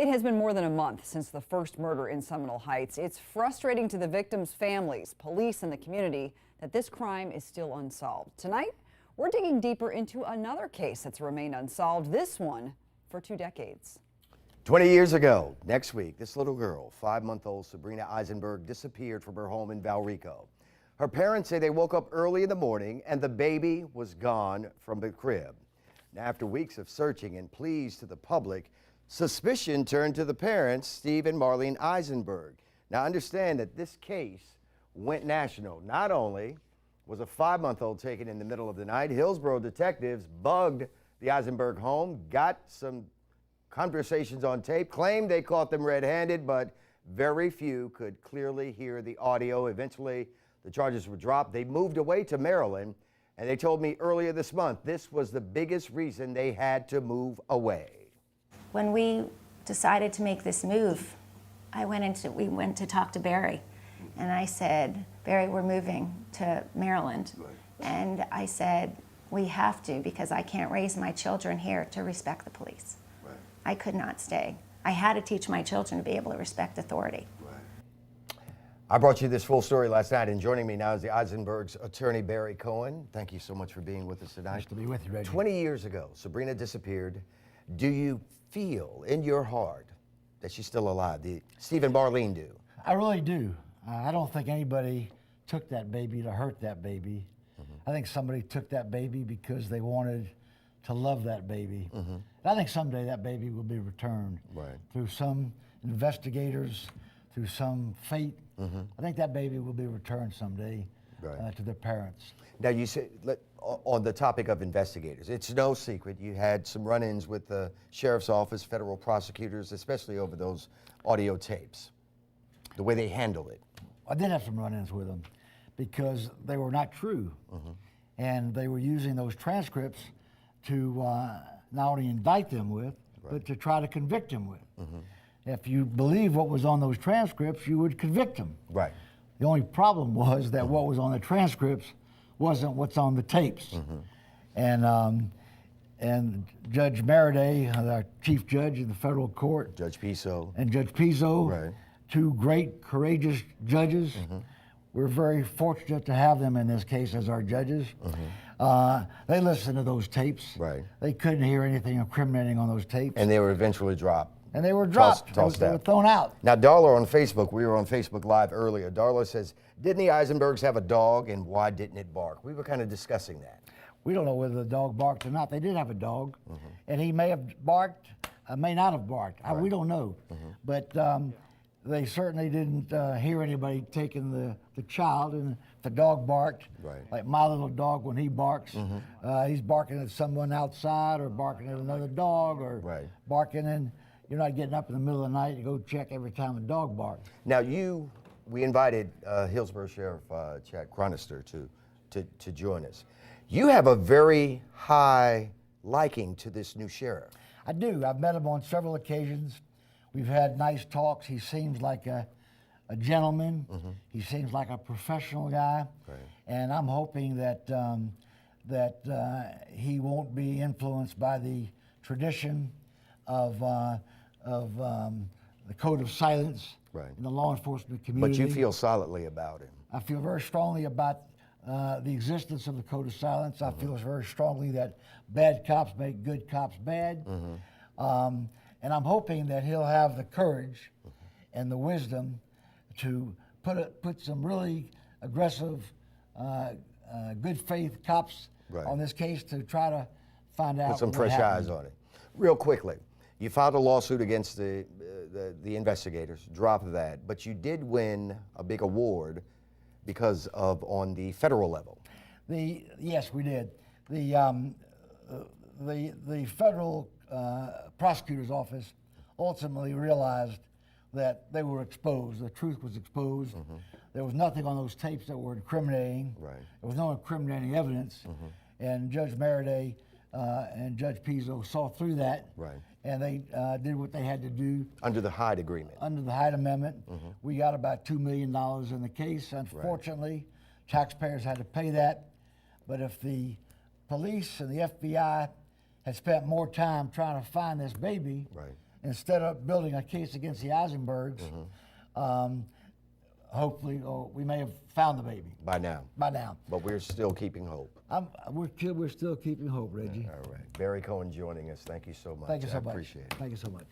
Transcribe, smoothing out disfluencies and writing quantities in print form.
It has been more than a month since the first murder in Seminole Heights. It's frustrating to the victims' families, police, and the community that this crime is still unsolved. Tonight, we're digging deeper into another case that's remained unsolved, this one for 2 decades. 20 years ago, next week, this little girl, 5-month-old Sabrina Eisenberg, disappeared from her home in Valrico. Her parents say they woke up early in the morning and the baby was gone from the crib. Now, after weeks of searching and pleas to the public, suspicion turned to the parents, Steve and Marlene Eisenberg. Now, understand that this case went national. Not only was a 5-month-old taken in the middle of the night, Hillsborough detectives bugged the Eisenberg home, got some conversations on tape, claimed they caught them red-handed, but very few could clearly hear the audio. Eventually, the charges were dropped. They moved away to Maryland, and they told me earlier this month this was the biggest reason they had to move away. When we decided to make this move, we went to talk to Barry, and I said, Barry, we're moving to Maryland. Right. And I said, we have to, because I can't raise my children here to respect the police. Right. I could not stay. I had to teach my children to be able to respect authority. Right. I brought you this full story last night, and joining me now is the Eisenberg's attorney, Barry Cohen. Thank you so much for being with us tonight. Nice to be with you, Reggie. 20 years ago, Sabrina disappeared. Do you feel in your heart that she's still alive? Steve and Marlene do. I really do. I don't think anybody took that baby to hurt that baby. Mm-hmm. I think somebody took that baby because they wanted to love that baby. Mm-hmm. And I think someday that baby will be returned. Right. Through some investigators, through some fate. Mm-hmm. I think that baby will be returned someday. Right. To their parents. Now, you said, on the topic of investigators, it's no secret you had some run-ins with the sheriff's office, federal prosecutors, especially over those audio tapes, the way they handled it. I did have some run-ins with them because they were not true. Mm-hmm. And they were using those transcripts to not only indict them with, right, but to try to convict them with. Mm-hmm. If you believe what was on those transcripts, you would convict them. Right. The only problem was that what was on the transcripts wasn't what's on the tapes. Mm-hmm. And Judge Maraday, our chief judge in the federal court, Judge Piso, and Judge Piso, right, 2 great, courageous judges. Mm-hmm. We're very fortunate to have them in this case as our judges. Mm-hmm. They listened to those tapes. Right. They couldn't hear anything incriminating on those tapes. And they were eventually dropped. And they were dropped. They were thrown out. Now, Darla on Facebook, we were on Facebook Live earlier. Darla says, didn't the Eisenbergs have a dog, and why didn't it bark? We were kind of discussing that. We don't know whether the dog barked or not. They did have a dog, mm-hmm, and he may have barked, may not have barked. Right. We don't know. Mm-hmm. But they certainly didn't hear anybody taking the child, and if the dog barked, right, like my little dog when he barks, mm-hmm, he's barking at someone outside or barking at another dog or right, barking in. You're not getting up in the middle of the night to go check every time a dog barks. Now, we invited Hillsborough Sheriff Chad Chronister to join us. You have a very high liking to this new sheriff. I do. I've met him on several occasions. We've had nice talks. He seems like a gentleman. Mm-hmm. He seems like a professional guy. Right. And I'm hoping that he won't be influenced by the tradition of the code of silence, right, in the law enforcement community. But you feel solidly about him. I feel very strongly about the existence of the code of silence. Mm-hmm. I feel very strongly that bad cops make good cops bad. Mm-hmm. And I'm hoping that he'll have the courage, mm-hmm, and the wisdom to put some really aggressive, good faith cops, right, on this case to try to find out. Put some fresh eyes on it. Real quickly. You filed a lawsuit against the investigators, dropped that, but you did win a big award because of on the federal level. Yes, we did. The federal prosecutor's office ultimately realized that they were exposed. The truth was exposed. Mm-hmm. There was nothing on those tapes that were incriminating. Right. There was no incriminating evidence. Mm-hmm. And Judge Maraday and Judge Piso saw through that. Right. And they did what they had to do. Under the Hyde Agreement. Under the Hyde Amendment. Mm-hmm. We got about $2 million in the case. Unfortunately, right, taxpayers had to pay that. But if the police and the FBI had spent more time trying to find this baby, right, instead of building a case against the Eisenbergs, hopefully we may have found the baby By now. by now. But we're still keeping hope. We're still keeping hope, Reggie. All right. Barry Cohen joining us. Thank you so much. Thank you so I much. appreciate it. Thank you so much.